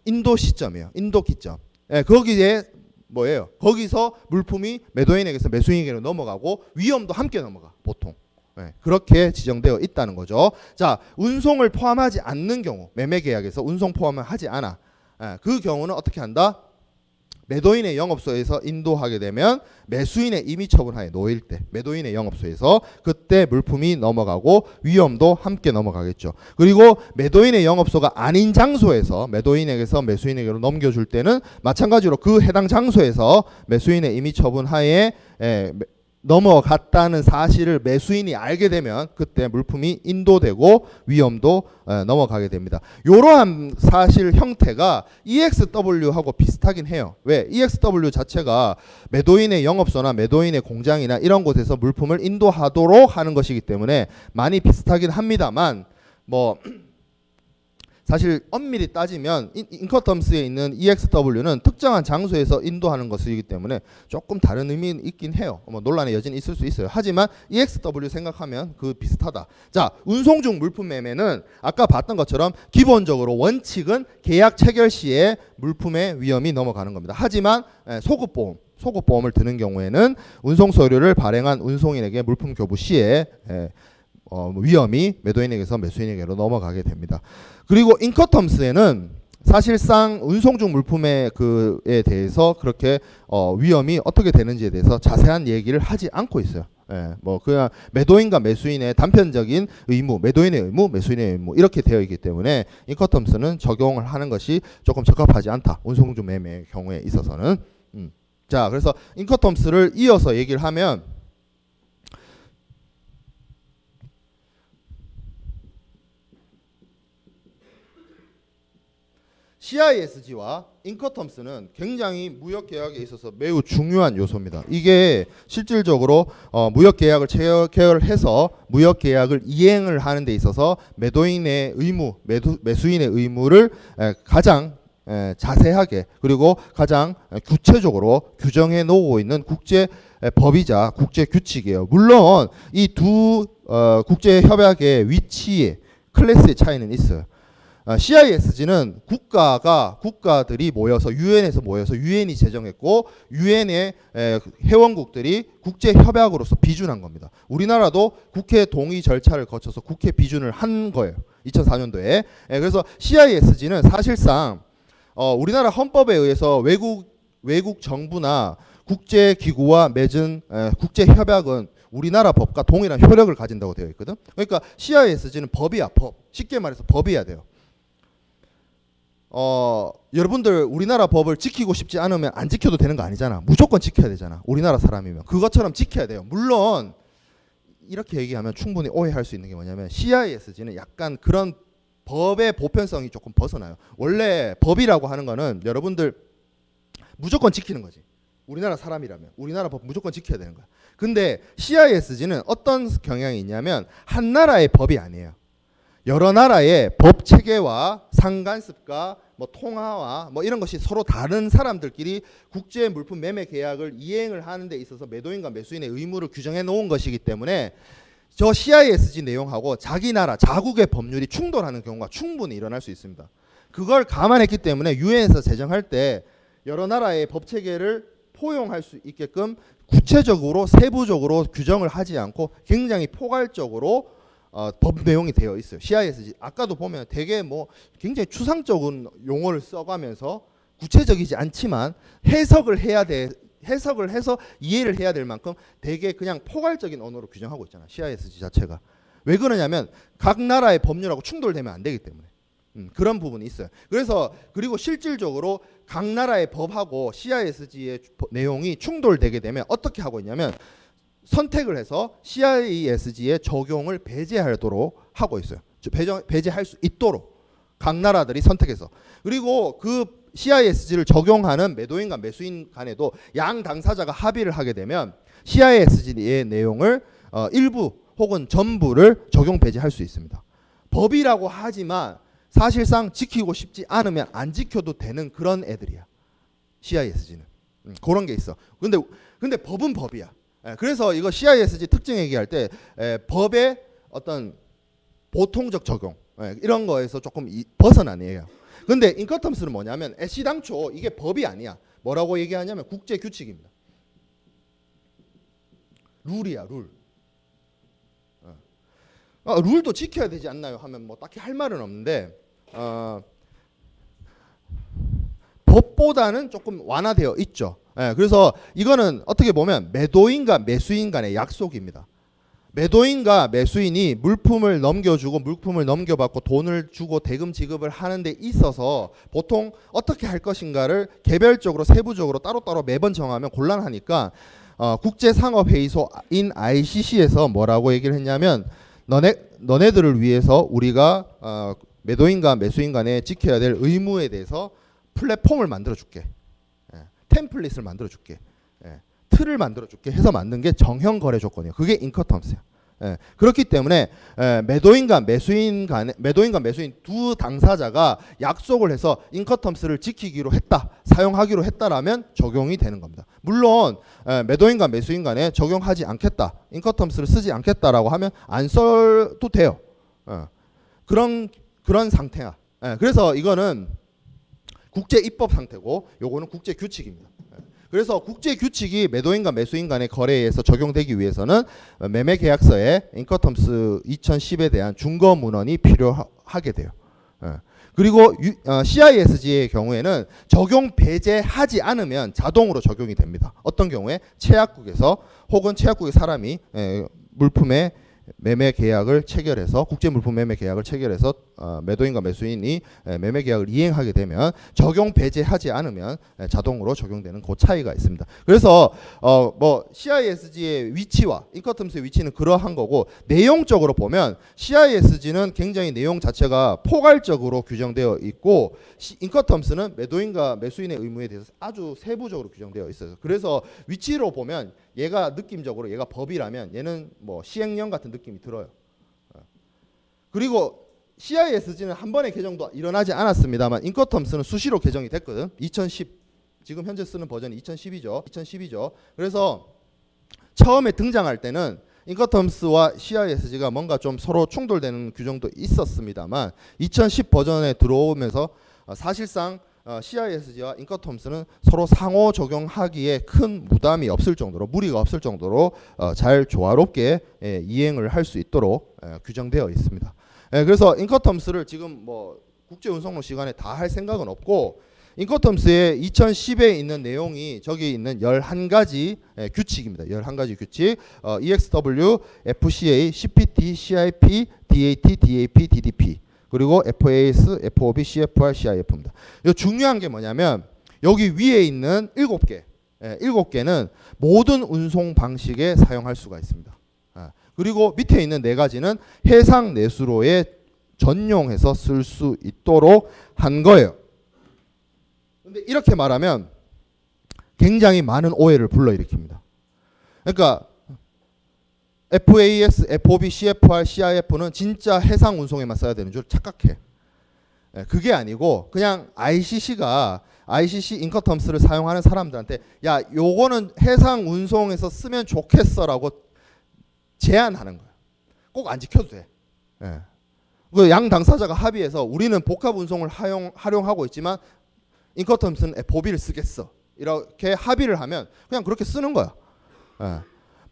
인도 시점이에요. 인도 기점. 거기에 뭐예요? 거기서 물품이 매도인에게서 매수인에게로 넘어가고 위험도 함께 넘어가, 보통. 그렇게 지정되어 있다는 거죠. 자, 운송을 포함하지 않는 경우, 매매 계약에서 운송 포함을 하지 않아. 그 경우는 어떻게 한다? 매도인의 영업소에서 인도하게 되면 매수인의 임의 처분하에 놓일 때 매도인의 영업소에서 그때 물품이 넘어가고 위험도 함께 넘어가겠죠. 그리고 매도인의 영업소가 아닌 장소에서 매도인에게서 매수인에게로 넘겨줄 때는 마찬가지로 그 해당 장소에서 매수인의 임의 처분하에 넘어갔다는 사실을 매수인이 알게 되면 그때 물품이 인도되고 위험도 넘어가게 됩니다. 이러한 사실 형태가 EXW하고 비슷하긴 해요. 왜? EXW 자체가 매도인의 영업소나 매도인의 공장이나 이런 곳에서 물품을 인도하도록 하는 것이기 때문에 많이 비슷하긴 합니다만 뭐 사실 엄밀히 따지면 인커텀스에 있는 EXW는 특정한 장소에서 인도하는 것이기 때문에 조금 다른 의미는 있긴 해요. 뭐 논란의 여지는 있을 수 있어요. 하지만 EXW 생각하면 그 비슷하다. 자, 운송 중 물품 매매는 아까 봤던 것처럼 기본적으로 원칙은 계약 체결 시에 물품의 위험이 넘어가는 겁니다. 하지만 소급보험을 드는 경우에는 운송 서류를 발행한 운송인에게 물품 교부 시에 위험이 매도인에게서 매수인에게로 넘어가게 됩니다. 그리고 인커텀스에는 사실상 운송 중 물품에 그에 대해서 그렇게 위험이 어떻게 되는지에 대해서 자세한 얘기를 하지 않고 있어요. 뭐 그냥 매도인과 매수인의 단편적인 의무, 매도인의 의무, 매수인의 의무 이렇게 되어 있기 때문에 인커텀스는 적용을 하는 것이 조금 적합하지 않다. 운송 중 매매의 경우에 있어서는. 자, 그래서 인커텀스를 이어서 얘기를 하면 CISG와 인커텀스는 굉장히 무역계약에 있어서 매우 중요한 요소입니다. 이게 실질적으로 무역계약을 체결해서 무역계약을 이행을 하는 데 있어서 매도인의 의무, 매수인의 의무를 가장 자세하게 그리고 가장 구체적으로 규정해 놓고 있는 국제 법이자 국제 규칙이에요. 물론 이 두 국제 협약의 위치에 클래스의 차이는 있어요. CISG는 국가들이 모여서 유엔에서 모여서 유엔이 제정했고 유엔의 회원국들이 국제 협약으로서 비준한 겁니다. 우리나라도 국회 동의 절차를 거쳐서 국회 비준을 한 거예요. 2004년도에. 그래서 CISG는 사실상 우리나라 헌법에 의해서 외국 정부나 국제 기구와 맺은 국제 협약은 우리나라 법과 동일한 효력을 가진다고 되어 있거든. 그러니까 CISG는 법이야, 법. 쉽게 말해서 법이야 돼요. 여러분들 우리나라 법을 지키고 싶지 않으면 안 지켜도 되는 거 아니잖아. 무조건 지켜야 되잖아. 우리나라 사람이면. 그것처럼 지켜야 돼요. 물론 이렇게 얘기하면 충분히 오해할 수 있는 게 뭐냐면 CISG는 약간 그런 법의 보편성이 조금 벗어나요. 원래 법이라고 하는 거는 여러분들 무조건 지키는 거지. 우리나라 사람이라면 우리나라 법 무조건 지켜야 되는 거야. 근데 CISG는 어떤 경향이 있냐면 한 나라의 법이 아니에요. 여러 나라의 법 체계와 상관습과 뭐 통화와 뭐 이런 것이 서로 다른 사람들끼리 국제 물품 매매 계약을 이행을 하는 데 있어서 매도인과 매수인의 의무를 규정해 놓은 것이기 때문에 저 CISG 내용하고 자기 나라 자국의 법률이 충돌하는 경우가 충분히 일어날 수 있습니다. 그걸 감안했기 때문에 유엔에서 제정할 때 여러 나라의 법 체계를 포용할 수 있게끔 구체적으로 세부적으로 규정을 하지 않고 굉장히 포괄적으로 법 내용이 되어 있어요. CISG 아까도 보면 되게 뭐 굉장히 추상적인 용어를 써가면서 구체적이지 않지만 해석을 해서 이해를 해야 될 만큼 되게 그냥 포괄적인 언어로 규정하고 있잖아. CISG 자체가. 왜 그러냐면 각 나라의 법률하고 충돌되면 안 되기 때문에. 그런 부분이 있어요. 그리고 실질적으로 각 나라의 법하고 CISG의 내용이 충돌되게 되면 어떻게 하고 있냐면 선택을 해서 CISG의 적용을 배제하도록 하고 있어요. 배제할 수 있도록 각 나라들이 선택해서. 그리고 그 CISG를 적용하는 매도인과 매수인 간에도 양 당사자가 합의를 하게 되면 CISG의 내용을 일부 혹은 전부를 적용 배제할 수 있습니다. 법이라고 하지만 사실상 지키고 싶지 않으면 안 지켜도 되는 그런 애들이야. CISG는. 그런 게 있어. 근데 법은 법이야. 그래서 이거 CISG 특징 얘기할 때 법의 어떤 보통적 적용 이런 거에서 조금 벗어난 얘기예요. 근데 인커텀스는 뭐냐면 애시당초 이게 법이 아니야. 뭐라고 얘기하냐면 국제 규칙입니다. 룰이야, 룰. 룰도 지켜야 되지 않나요? 하면 뭐 딱히 할 말은 없는데 법보다는 조금 완화되어 있죠. 예, 그래서 이거는 어떻게 보면 매도인과 매수인 간의 약속입니다. 매도인과 매수인이 물품을 넘겨주고 물품을 넘겨받고 돈을 주고 대금 지급을 하는 데 있어서 보통 어떻게 할 것인가를 개별적으로 세부적으로 따로따로 매번 정하면 곤란하니까 국제상업회의소인 ICC에서 뭐라고 얘기를 했냐면 너네들을 위해서 우리가 매도인과 매수인 간에 지켜야 될 의무에 대해서 플랫폼을 만들어 줄게. 템플릿을 만들어 줄게. 틀을 만들어 줄게 해서 만든 게 정형 거래 조건이에요. 그게 인커텀스야. 그렇기 때문에 매도인과 매수인 두 당사자가 약속을 해서 인커텀스를 지키기로 했다, 사용하기로 했다라면 적용이 되는 겁니다. 물론 매도인과 매수인 간에 적용하지 않겠다, 인커텀스를 쓰지 않겠다라고 하면 안 써도 돼요. 그런 상태야. 그래서 이거는 국제 입법 상태고 요거는 국제 규칙입니다. 그래서 국제 규칙이 매도인과 매수인 간의 거래에서 적용되기 위해서는 매매 계약서에 인커텀스 2010에 대한 준거 문헌이 필요하게 돼요. 그리고 CISG의 경우에는 적용 배제하지 않으면 자동으로 적용이 됩니다. 어떤 경우에 최약국에서 혹은 최약국의 사람이 물품의 매매 계약을 체결해서 국제 물품 매매 계약을 체결해서 매도인과 매수인이 매매 계약을 이행하게 되면 적용 배제하지 않으면 자동으로 적용되는 그 차이가 있습니다. 그래서 뭐 CISG의 위치와 인커텀스의 위치는 그러한 거고, 내용적으로 보면 CISG는 굉장히 내용 자체가 포괄적으로 규정되어 있고 인커텀스는 매도인과 매수인의 의무에 대해서 아주 세부적으로 규정되어 있어요. 그래서 위치로 보면 얘가 느낌적으로 얘가 법이라면 얘는 뭐 시행령 같은 느낌이 들어요. 그리고 CISG는 한 번의 개정도 일어나지 않았습니다만 인커텀스는 수시로 개정이 됐거든. 2010 지금 현재 쓰는 버전이 2010이죠. 그래서 처음에 등장할 때는 인커텀스와 CISG가 뭔가 좀 서로 충돌되는 규정도 있었습니다만 2010 버전에 들어오면서 사실상 CISG와 인커텀스는 서로 상호 적용하기에 큰 부담이 없을 정도로, 무리가 없을 정도로 잘 조화롭게 이행을 할 수 있도록 규정되어 있습니다. 그래서 인커텀스를 지금 뭐 국제운송로 시간에 다 할 생각은 없고, 인커텀스의 2010에 있는 내용이 저기 있는 11가지 규칙입니다. 11가지 규칙. EXW, FCA, CPT, CIP, DAT, DAP, DDP. 그리고 FAS, FOB, CFR, CIF입니다. 이 중요한 게 뭐냐면 여기 위에 있는 7개, 7개는 모든 운송 방식에 사용할 수가 있습니다. 그리고 밑에 있는 4가지는 해상 내수로에 전용해서 쓸 수 있도록 한 거예요. 근데 이렇게 말하면 굉장히 많은 오해를 불러일으킵니다. 그러니까 FAS, FOB, CFR, CIF는 진짜 해상 운송에만 써야 되는 줄 착각해. 그게 아니고 그냥 ICC가 ICC 인커텀스를 사용하는 사람들한테 야, 요거는 해상 운송에서 쓰면 좋겠어라고 제안하는 거야. 꼭 안 지켜도 돼. 그 양 당사자가 합의해서 우리는 복합 운송을 활용하고 있지만 인커텀스는 FOB를 쓰겠어. 이렇게 합의를 하면 그냥 그렇게 쓰는 거야.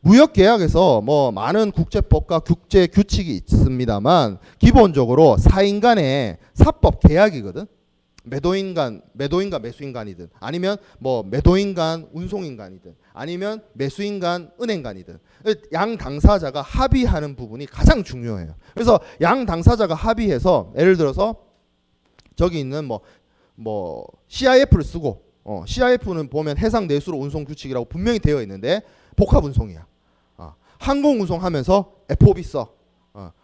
무역 계약에서 뭐 많은 국제법과 국제 규칙이 있습니다만 기본적으로 사인 간의 사법 계약이거든. 매도인과 매수인 간이든 아니면 뭐 매도인 간 운송인 간이든 아니면 매수인 간 은행 간이든 양 당사자가 합의하는 부분이 가장 중요해요. 그래서 양 당사자가 합의해서 예를 들어서 저기 있는 뭐 CIF를 쓰고 CIF는 보면 해상 내수로 운송 규칙이라고 분명히 되어 있는데 복합 운송이야. 항공 운송하면서 FOB 써.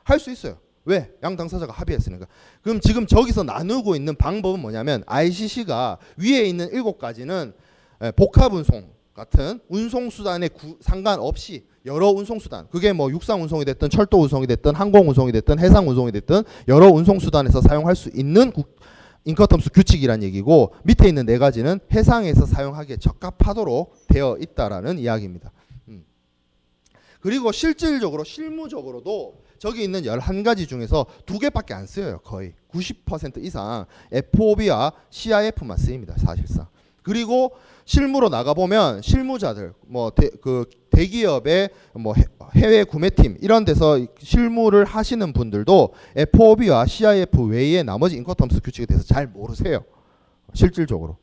할 수 있어요. 왜? 양 당사자가 합의했으니까. 그럼 지금 저기서 나누고 있는 방법은 뭐냐면 ICC가 위에 있는 7가지는 복합 운송 같은 운송 수단에 상관없이 여러 운송 수단, 그게 뭐 육상 운송이 됐든 철도 운송이 됐든 항공 운송이 됐든 해상 운송이 됐든 여러 운송 수단에서 사용할 수 있는 인커텀스 규칙이란 얘기고, 밑에 있는 4가지는 해상에서 사용하기에 적합하도록 되어 있다라는 이야기입니다. 그리고 실무적으로도 저기 있는 11가지 중에서 2개밖에 안 쓰여요. 거의 90% 이상 FOB와 CIF만 쓰입니다. 사실상. 그리고 실무로 나가보면 실무자들, 뭐 대기업의 뭐 해외 구매팀 이런 데서 실무를 하시는 분들도 FOB와 CIF 외에 나머지 인커텀스 규칙에 대해서 잘 모르세요. 실질적으로.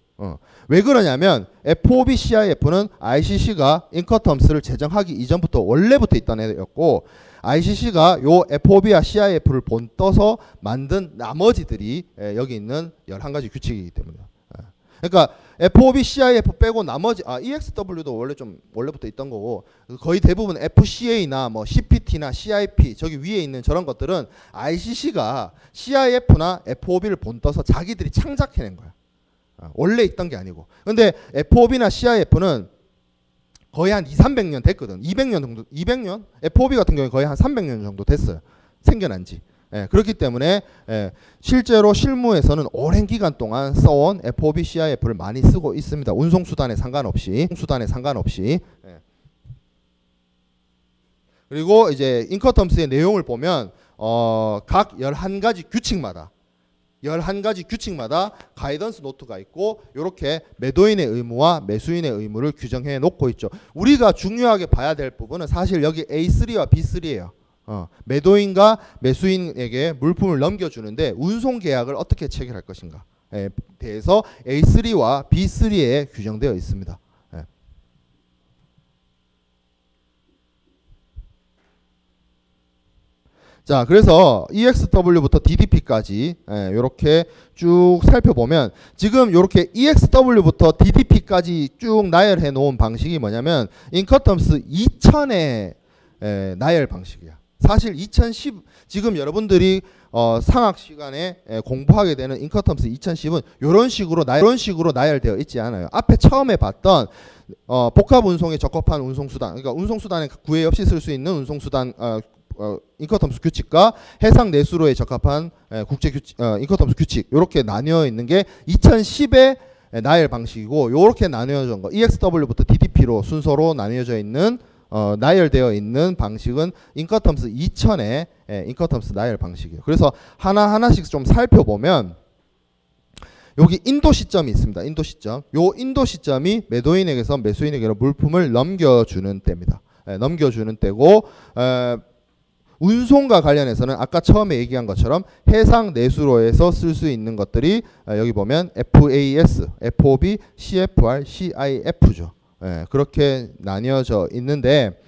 왜 그러냐면 FOB CIF는 ICC가 인커텀스를 제정하기 이전부터 원래부터 있던 애였고 ICC가 요 FOB와 CIF를 본떠서 만든 나머지들이 여기 있는 11가지 규칙이기 때문에. 그러니까 FOB, CIF 빼고 나머지 EXW도 원래부터 있던 거고 거의 대부분 FCA나 뭐 CPT나 CIP 저기 위에 있는 저런 것들은 ICC가 CIF나 FOB를 본떠서 자기들이 창작해낸 거야. 원래 있던 게 아니고. 근데 FOB나 CIF는 거의 한 200~300년 됐거든. 200년 정도, 200년? FOB 같은 경우에 거의 한 300년 정도 됐어요. 생겨난 지. 그렇기 때문에 실제로 실무에서는 오랜 기간 동안 써온 FOB, CIF를 많이 쓰고 있습니다. 운송수단에 상관없이. 그리고 이제 인커텀스의 내용을 보면 각 11가지 규칙마다 가이던스 노트가 있고 이렇게 매도인의 의무와 매수인의 의무를 규정해 놓고 있죠. 우리가 중요하게 봐야 될 부분은 사실 여기 A3와 B3예요. 매도인과 매수인에게 물품을 넘겨주는데 운송 계약을 어떻게 체결할 것인가에 대해서 A3와 B3에 규정되어 있습니다. 자, 그래서 EXW부터 DDP까지 이렇게 쭉 살펴보면 지금 이렇게 EXW부터 DDP까지 쭉 나열해 놓은 방식이 뭐냐면 인커텀스 2000의 나열 방식이야. 사실 2010 지금 여러분들이 상학 시간에 공부하게 되는 인커텀스 2010은 이런 식으로 나열되어 있지 않아요. 앞에 처음에 봤던 복합 운송에 적합한 운송수단, 그러니까 운송수단에 구애 없이 쓸 수 있는 운송수단 인커텀스 규칙과 해상 내수로에 적합한 국제 규칙, 인커텀스 규칙 이렇게 나뉘어 있는 게 2010의 나열 방식이고 이렇게 나뉘어진 거 EXW부터 DDP로 순서로 나뉘어져 있는 나열되어 있는 방식은 인커텀스 2000의 인커텀스 나열 방식이에요. 그래서 하나하나씩 좀 살펴보면 여기 인도 시점이 있습니다. 인도 시점. 요 인도 시점이 매도인에게서 매수인에게로 물품을 넘겨주는 때입니다. 넘겨주는 때고 운송과 관련해서는 아까 처음에 얘기한 것처럼 해상 내수로에서 쓸 수 있는 것들이 여기 보면 FAS, FOB, CFR, CIF죠. 그렇게 나뉘어져 있는데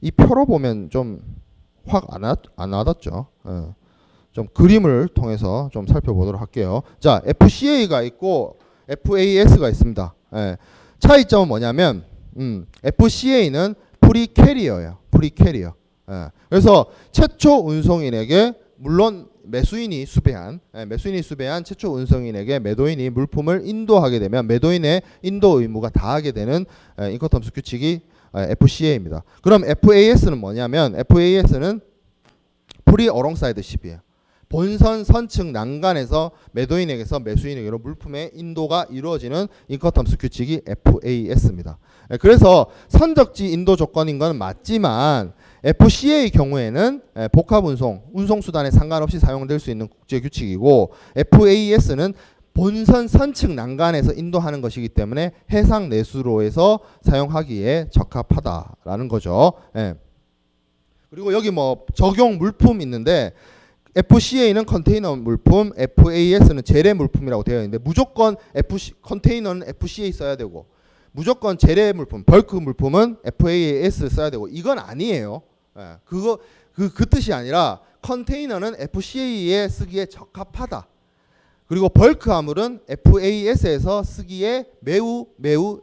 이 표로 보면 좀 확 안 와닿죠. 좀 그림을 통해서 좀 살펴보도록 할게요. 자, FCA가 있고 FAS가 있습니다. 차이점은 뭐냐면 FCA는 프리캐리어예요. 프리캐리어. 그래서 최초 운송인에게 물론 매수인이 수배한 최초 운송인에게 매도인이 물품을 인도하게 되면 매도인의 인도 의무가 다하게 되는 인커텀스 규칙이 FCA입니다. 그럼 FAS는 뭐냐면 FAS는 프리 어롱사이드 십이에요. 본선 선측 난간에서 매도인에게서 매수인에게로 물품의 인도가 이루어지는 인커텀스 규칙이 FAS입니다. 그래서 선적지 인도 조건인 건 맞지만 FCA 경우에는 복합 운송 수단에 상관없이 사용될 수 있는 국제 규칙이고 FAS는 본선 선측 난간에서 인도하는 것이기 때문에 해상 내수로에서 사용하기에 적합하다라는 거죠. 그리고 여기 뭐 적용 물품 있는데 FCA는 컨테이너 물품, FAS는 재래 물품이라고 되어 있는데 무조건 컨테이너는 FCA 써야 되고 무조건 재래 물품, 벌크 물품은 FAS 써야 되고 이건 아니에요. 그 뜻이 아니라 컨테이너는 FCA에 쓰기에 적합하다. 그리고 벌크 화물은 FAS에서 쓰기에 매우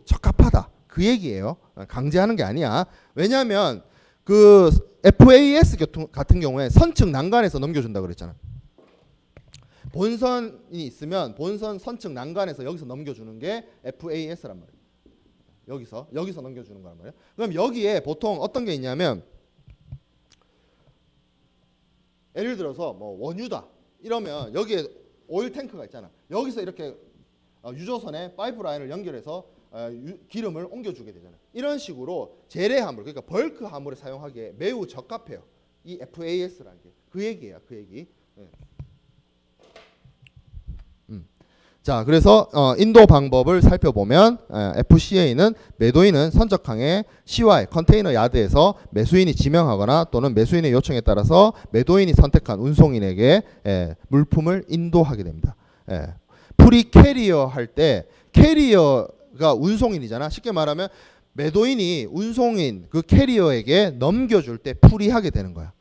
적합하다. 그 얘기예요. 강제하는 게 아니야. 왜냐하면 그 FAS 같은 경우에 선측 난간에서 넘겨준다 그랬잖아. 본선이 있으면 본선 선측 난간에서 여기서 넘겨주는 게 FAS란 말이에요. 여기서 넘겨주는 거란 말이에요. 그럼 여기에 보통 어떤 게 있냐면 예를 들어서 뭐 원유다 이러면 여기에 오일 탱크가 있잖아. 여기서 이렇게 유조선에 파이프라인을 연결해서 기름을 옮겨주게 되잖아요. 이런 식으로 재래 화물, 그러니까 벌크 화물을 사용하기에 매우 적합해요. 이 FAS라는 게. 그 얘기예요. 그 얘기. 자, 그래서 인도 방법을 살펴보면 FCA는 매도인은 선적항에 CY 컨테이너 야드에서 매수인이 지명하거나 또는 매수인의 요청에 따라서 매도인이 선택한 운송인에게 물품을 인도하게 됩니다. 프리 캐리어 할 때 캐리어가 운송인이잖아. 쉽게 말하면 매도인이 운송인 그 캐리어에게 넘겨줄 때 프리하게 되는 거야.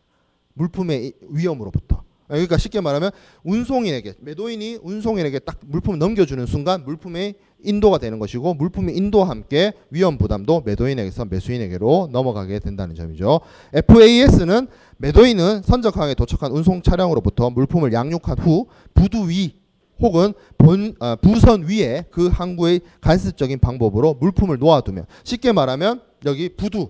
물품의 위험으로부터. 그러니까 쉽게 말하면 운송인에게 매도인이 운송인에게 딱 물품을 넘겨주는 순간 물품의 인도가 되는 것이고 물품의 인도와 함께 위험 부담도 매도인에게서 매수인에게로 넘어가게 된다는 점이죠. FAS는 매도인은 선적항에 도착한 운송 차량으로부터 물품을 양육한 후 부두 위 혹은 부선 위에 그 항구의 간접적인 방법으로 물품을 놓아두면 쉽게 말하면 여기 부두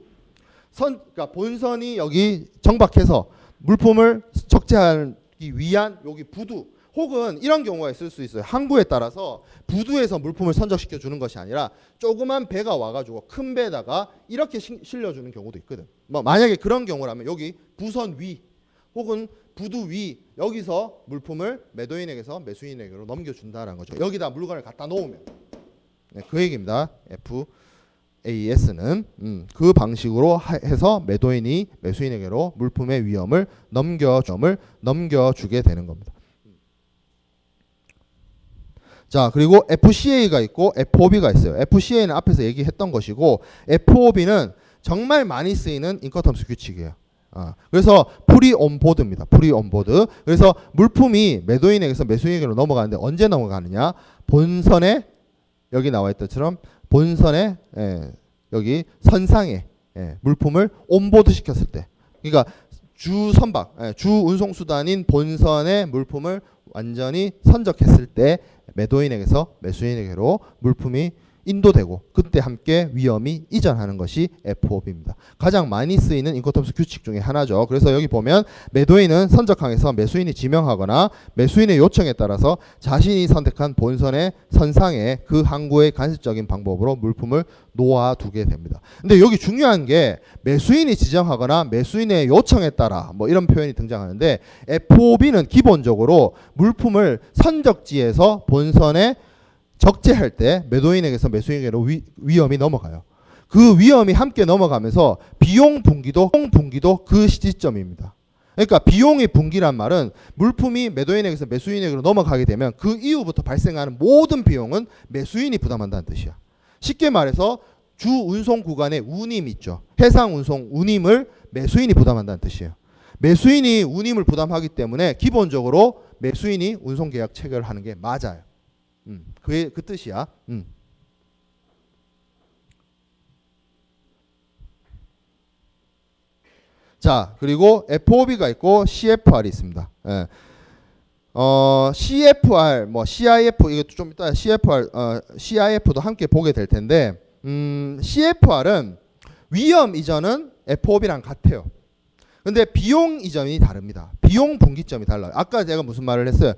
그러니까 본선이 여기 정박해서 물품을 적재하기 위한 여기 부두 혹은 이런 경우가 있을 수 있어요. 항구에 따라서 부두에서 물품을 선적시켜 주는 것이 아니라 조그만 배가 와가지고 큰 배에다가 이렇게 실려주는 경우도 있거든. 뭐 만약에 그런 경우라면 여기 부선 위 혹은 부두 위 여기서 물품을 매도인에게서 매수인에게로 넘겨준다라는 거죠. 여기다 물건을 갖다 놓으면 그 얘기입니다. FAS는 그 방식으로 해서 매도인이 매수인에게로 물품의 위험을 넘겨주게 되는 겁니다. 자, 그리고 FCA가 있고 FOB가 있어요. FCA는 앞에서 얘기했던 것이고 FOB는 정말 많이 쓰이는 인커텀스 규칙이에요. 그래서 프리 온보드입니다. 프리 온보드. 그래서 물품이 매도인에게서 매수인에게로 넘어가는데 언제 넘어가느냐? 본선에 여기 나와 있던 것처럼 본선에 여기 선상에 물품을 온보드 시켰을 때, 그러니까 주 선박, 주 운송 수단인 본선에 물품을 완전히 선적했을 때 매도인에게서 매수인에게로 물품이 인도되고 그때 함께 위험이 이전하는 것이 FOB입니다. 가장 많이 쓰이는 인커텀스 규칙 중에 하나죠. 그래서 여기 보면 매도인은 선적항에서 매수인이 지명하거나 매수인의 요청에 따라서 자신이 선택한 본선의 선상에 그 항구의 간접적인 방법으로 물품을 놓아두게 됩니다. 근데 여기 중요한 게 매수인이 지정하거나 매수인의 요청에 따라 뭐 이런 표현이 등장하는데 FOB는 기본적으로 물품을 선적지에서 본선에 적재할 때 매도인에게서 매수인에게로 위험이 넘어가요. 그 위험이 함께 넘어가면서 비용 분기도 그 시점입니다. 그러니까 비용의 분기란 말은 물품이 매도인에게서 매수인에게로 넘어가게 되면 그 이후부터 발생하는 모든 비용은 매수인이 부담한다는 뜻이야. 쉽게 말해서 주 운송 구간의 운임 있죠. 해상 운송 운임을 매수인이 부담한다는 뜻이에요. 매수인이 운임을 부담하기 때문에 기본적으로 매수인이 운송 계약 체결을 하는 게 맞아요. 그 뜻이야. 자, 그리고 FOB가 있고 CFR이 있습니다. CFR, 뭐 CIF 이것도 좀 이따 CIF도 함께 보게 될 텐데, CFR은 위험 이전은 FOB랑 같아요. 근데 비용 이전이 다릅니다. 비용 분기점이 달라요. 아까 제가 무슨 말을 했어요?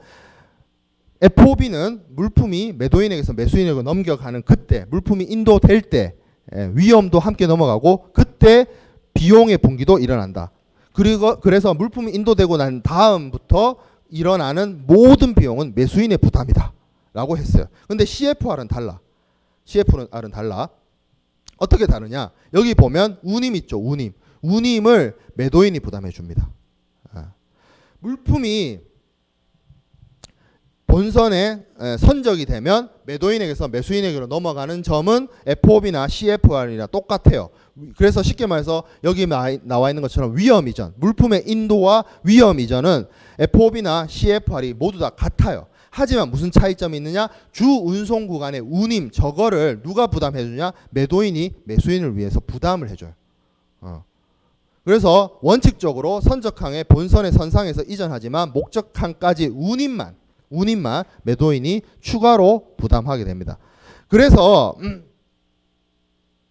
FOB는 물품이 매도인에게서 매수인에게 넘겨가는 그때, 물품이 인도될 때 위험도 함께 넘어가고 그때 비용의 분기도 일어난다. 그리고 그래서 물품이 인도되고 난 다음부터 일어나는 모든 비용은 매수인의 부담이다 라고 했어요. 근데 CFR은 달라. CFR은 달라. 어떻게 다르냐? 여기 보면 운임 있죠. 운임을 매도인이 부담해 줍니다. 물품이 본선에 선적이 되면 매도인에게서 매수인에게로 넘어가는 점은 FOB나 CFR이나 똑같아요. 그래서 쉽게 말해서 여기 나와 있는 것처럼 위험 이전, 물품의 인도와 위험 이전은 FOB나 CFR이 모두 다 같아요. 하지만 무슨 차이점이 있느냐? 주 운송 구간의 운임 저거를 누가 부담해 주냐? 매도인이 매수인을 위해서 부담을 해줘요. 그래서 원칙적으로 선적항의 본선의 선상에서 이전하지만 목적항까지 운임만 매도인이 추가로 부담하게 됩니다. 그래서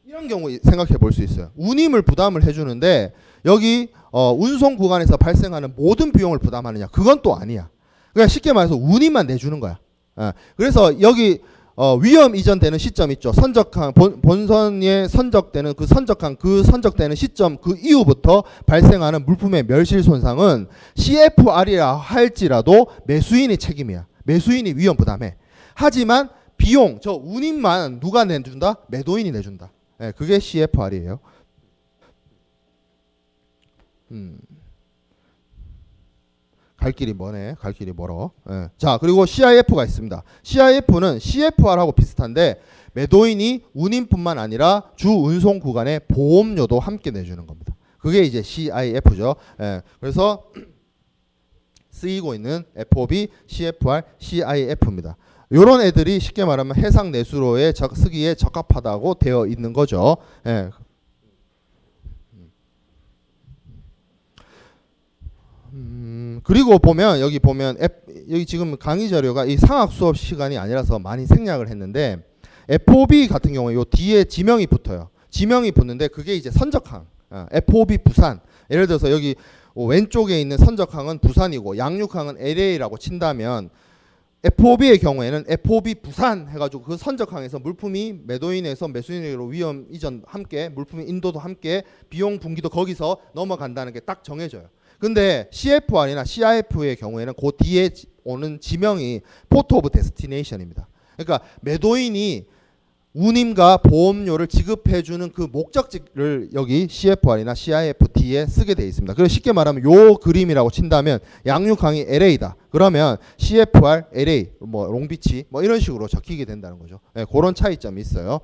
이런 경우 생각해 볼 수 있어요. 운임을 부담을 해주는데 여기 운송 구간에서 발생하는 모든 비용을 부담하느냐? 그건 또 아니야. 그러니까 쉽게 말해서 운임만 내주는 거야. 그래서 여기 위험 이전되는 시점 있죠. 선적항 본선에 선적되는 그 선적되는 시점 그 이후부터 발생하는 물품의 멸실 손상은 CFR이라 할지라도 매수인의 책임이야. 매수인이 위험 부담해. 하지만 비용 저 운임만 누가 내준다? 매도인이 내준다. 그게 CFR이에요. 갈 길이 머네. 갈 길이 멀어. 예. 자, 그리고 CIF가 있습니다. CIF는 CFR하고 비슷한데 매도인이 운임뿐만 아니라 주 운송 구간의 보험료도 함께 내주는 겁니다. 그게 이제 CIF죠. 예. 그래서 쓰이고 있는 FOB, CFR, CIF입니다. 요런 애들이 쉽게 말하면 해상 내수로에 쓰기에 적합하다고 되어 있는 거죠. 예. 그리고 보면 여기 보면 여기 지금 강의 자료가 이 상학 수업 시간이 아니라서 많이 생략을 했는데 FOB 같은 경우에 요 뒤에 지명이 붙어요. 지명이 붙는데 그게 이제 선적항. FOB 부산. 예를 들어서 여기 왼쪽에 있는 선적항은 부산이고 양육항은 LA라고 친다면 FOB의 경우에는 FOB 부산 해가지고 그 선적항에서 물품이 매도인에서 매수인으로 위험 이전 함께 물품의 인도도 함께 비용 분기도 거기서 넘어간다는 게 딱 정해져요. 근데 CFR이나 CIF의 경우에는 그 뒤에 오는 지명이 포트 오브 데스티네이션입니다. 그러니까 매도인이 운임과 보험료를 지급해주는 그 목적지를 여기 CFR이나 CIF 뒤에 쓰게 되어 있습니다. 그래서 쉽게 말하면 요 그림이라고 친다면 양육항이 LA다. 그러면 CFR, LA, 뭐 롱비치 뭐 이런 식으로 적히게 된다는 거죠. 네, 그런 차이점이 있어요.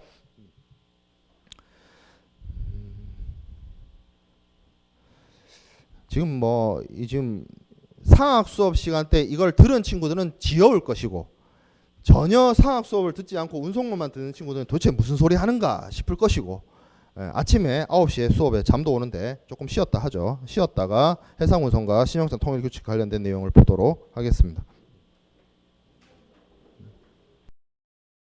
지금 지금 상학 수업 시간 때 이걸 들은 친구들은 지겨울 것이고 전혀 상학 수업을 듣지 않고 운송로만 듣는 친구들은 도대체 무슨 소리 하는가 싶을 것이고 아침에 9시에 수업에 잠도 오는데 조금 쉬었다 하죠. 쉬었다가 해상운송과 신용장 통일규칙 관련된 내용을 보도록 하겠습니다.